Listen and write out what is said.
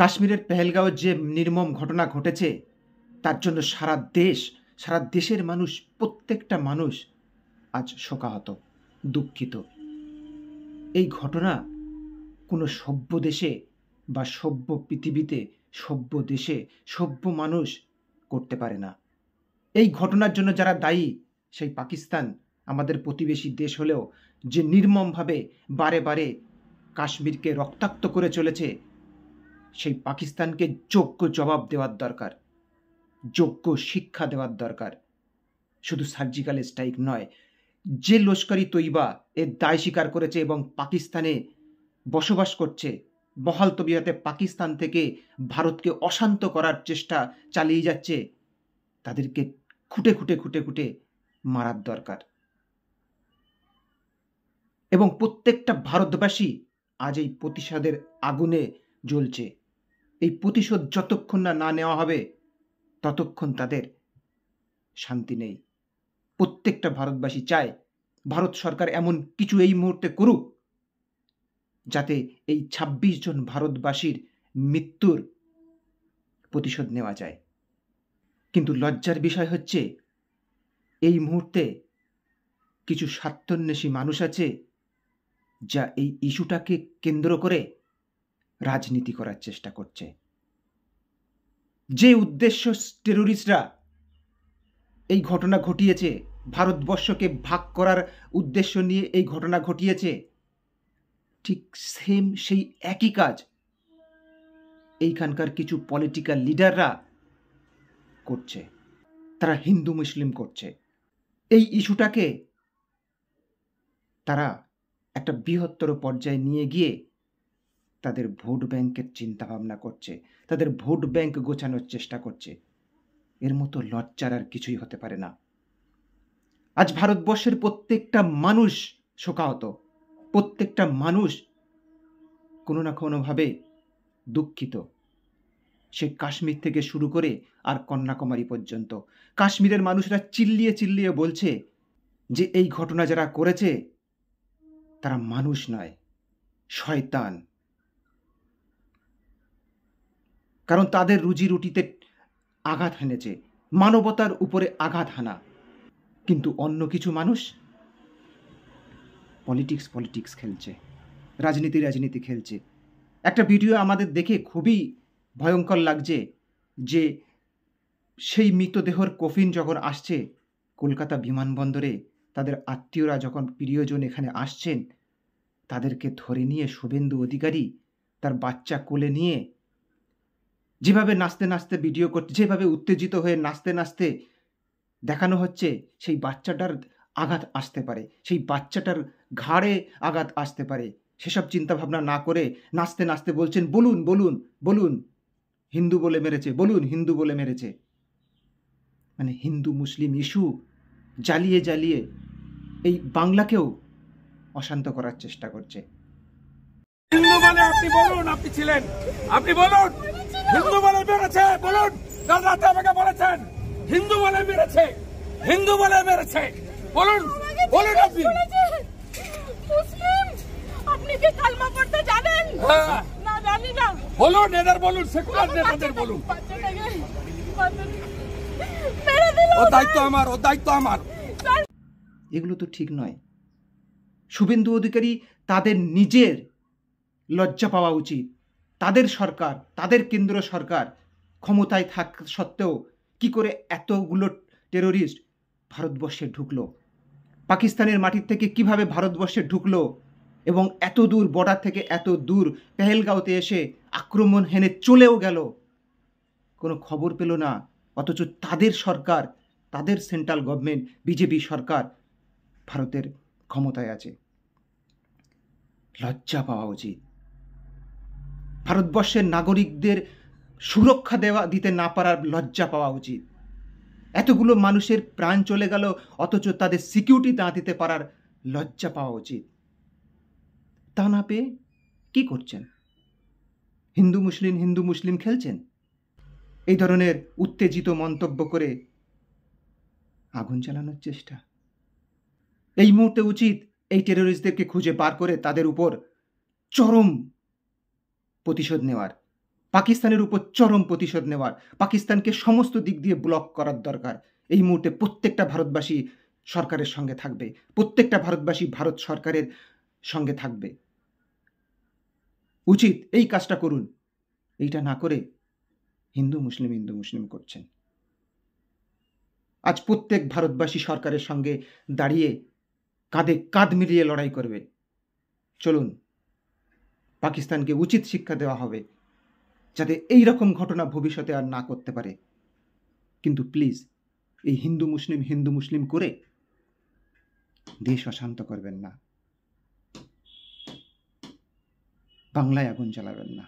কাশ্মীরের পেহেলগাঁওয়ে যে নির্মম ঘটনা ঘটেছে তার জন্য সারা দেশের মানুষ, প্রত্যেকটা মানুষ আজ শোকাহত, দুঃখিত। এই ঘটনা কোনো সভ্য দেশে বা সভ্য পৃথিবীতে, সভ্য দেশে, সভ্য মানুষ করতে পারে না। এই ঘটনার জন্য যারা দায়ী, সেই পাকিস্তান আমাদের প্রতিবেশী দেশ হলেও যে নির্মমভাবে বারে বারে কাশ্মীরকে রক্তাক্ত করে চলেছে, সেই পাকিস্তানকে যোগ্য জবাব দেওয়ার দরকার, যোগ্য শিক্ষা দেওয়ার দরকার। শুধু সার্জিক্যাল স্ট্রাইক নয়, যে লস্করি তৈবা এর দায় স্বীকার করেছে এবং পাকিস্তানে বসবাস করছে, বহাল তবিয়তে পাকিস্তান থেকে ভারতকে অশান্ত করার চেষ্টা চালিয়ে যাচ্ছে, তাদেরকে খুঁটে খুঁটে খুঁটে খুঁটে মারার দরকার। এবং প্রত্যেকটা ভারতবাসী আজ এই প্রতিশোধের আগুনে জ্বলছে। এই প্রতিশোধ যতক্ষণ না নেওয়া হবে ততক্ষণ তাদের শান্তি নেই। প্রত্যেকটা ভারতবাসী চায় ভারত সরকার এমন কিছু এই মুহূর্তে করুক যাতে এই ২৬ জন ভারতবাসীর মৃত্যুর প্রতিশোধ নেওয়া যায়। কিন্তু লজ্জার বিষয় হচ্ছে, এই মুহূর্তে কিছু স্বার্থান্বেষী মানুষ আছে যা এই ইস্যুটাকে কেন্দ্র করে রাজনীতি করার চেষ্টা করছে। যে উদ্দেশ্য টেরোরিস্টরা এই ঘটনা ঘটিয়েছে, ভারতবর্ষকে ভাগ করার উদ্দেশ্য নিয়ে এই ঘটনা ঘটিয়েছে, ঠিক সেই একই কাজ এইখানকার কিছু পলিটিক্যাল লিডাররা করছে। তারা হিন্দু মুসলিম করছে। এই ইস্যুটাকে তারা একটা বৃহত্তর পর্যায়ে নিয়ে গিয়ে তাদের ভোট ব্যাংকের চিন্তা ভাবনা করছে, তাদের ভোট ব্যাংক গোছানোর চেষ্টা করছে। এর মতো লজ্জার আর কিছুই হতে পারে না। আজ ভারতবর্ষের প্রত্যেকটা মানুষ শোকাহত, প্রত্যেকটা মানুষ কোনো না কোনোভাবে দুঃখিত। সে কাশ্মীর থেকে শুরু করে আর কন্যাকুমারী পর্যন্ত কাশ্মীরের মানুষরা চিল্লিয়ে চিল্লিয়ে বলছে যে এই ঘটনা যারা করেছে তারা মানুষ নয়, শয়তান। কারণ তাদের রুজি রুটিতে আঘাত হেনেছে, মানবতার উপরে আঘাত হানা। কিন্তু অন্য কিছু মানুষ পলিটিক্স খেলছে, রাজনীতি খেলছে। একটা ভিডিও আমাদের দেখে খুবই ভয়ঙ্কর লাগছে যে সেই মৃতদেহর কফিন যখন আসছে কলকাতা বিমানবন্দরে, তাদের আত্মীয়রা যখন প্রিয়জন এখানে আসছেন, তাদেরকে ধরে নিয়ে শুভেন্দু অধিকারী তার বাচ্চা কোলে নিয়ে যেভাবে নাচতে নাচতে ভিডিও করছে, যেভাবে উত্তেজিত হয়ে নাচতে নাচতে দেখানো হচ্ছে, সেই বাচ্চাটার আঘাত আসতে পারে, সেই বাচ্চাটার ঘাড়ে আঘাত আসতে পারে, সেসব চিন্তা ভাবনা না করে নাচতে নাচতে বলছেন বলুন বলুন বলুন হিন্দু বলে মেরেছে, বলুন হিন্দু বলে মেরেছে। মানে হিন্দু মুসলিম ইস্যু জ্বালিয়ে জ্বালিয়ে এই বাংলাকেও অশান্ত করার চেষ্টা করছে। হিন্দু বলে আপনি বলুন, আপনি ছিলেন, আপনি বলুন হিন্দু বলে মেরেছে, বলুন। কাল রাতে আমাকে বলেছেন হিন্দু বলে মেরেছে, হিন্দু বলে মেরেছে, বলুন বলুন আপনি মুসলিম। আপনি কি কালমা পড়তে জানেন? না জানি না। বলুন, এদের বলুন, সেকুলার নেতাদের বলুন। ও দায়িত্ব আমার, ও দায়িত্ব আমার। এগুলো তো ঠিক নয়। শুভেন্দু অধিকারী তাদের নিজের লজ্জা পাওয়া উচিত। তাদের সরকার, তাদের কেন্দ্র সরকার ক্ষমতায় থাকা সত্ত্বেও কি করে এতগুলো টেরোরিস্ট ভারতবর্ষে ঢুকলো, পাকিস্তানের মাটির থেকে কিভাবে ভারতবর্ষে ঢুকলো এবং এত দূর বর্ডার থেকে এত দূর পেহেলগাঁওতে এসে আক্রমণ হেনে চলেও গেল, কোনো খবর পেল না। অথচ তাদের সরকার, তাদের সেন্ট্রাল গভর্নমেন্ট, বিজেপি সরকার ভারতের ক্ষমতায় আছে। লজ্জা পাওয়া উচিত। ভারতবর্ষের নাগরিকদের সুরক্ষা দিতে না পারার লজ্জা পাওয়া উচিত। এতগুলো মানুষের প্রাণ চলে গেল অথচ তাদের সিকিউরিটি না দিতে পারার লজ্জা পাওয়া উচিত। তা না পেয়ে কি করছেন? হিন্দু মুসলিম খেলছেন। এই ধরনের উত্তেজিত মন্তব্য করে আগুন জ্বালানোর চেষ্টা। এই মুহূর্তে উচিত এই টেরোরিস্টদেরকে খুঁজে বার করে তাদের উপর চরম প্রতিশোধ নেওয়ার। পাকিস্তানের উপর চরম প্রতিশোধ নেওয়ার, পাকিস্তানকে সমস্ত দিক দিয়ে ব্লক করার দরকার। এই মুহূর্তে প্রত্যেকটা ভারতবাসী সরকারের সঙ্গে থাকবে, প্রত্যেকটা ভারতবাসী ভারত সরকারের সঙ্গে থাকবে। উচিত এই কাজটা করুন। এইটা না করে হিন্দু মুসলিম করছেন। আজ প্রত্যেক ভারতবাসী সরকারের সঙ্গে দাঁড়িয়ে কাঁধে কাঁধ মিলিয়ে লড়াই করবে। চলুন, পাকিস্তানকে উচিত শিক্ষা দেওয়া হবে যাতে এই রকম ঘটনা ভবিষ্যতে আর না করতে পারে। কিন্তু প্লিজ এই হিন্দু মুসলিম করে দেশ অশান্ত করবেন না, বাংলায় আগুন জ্বালাবেন না।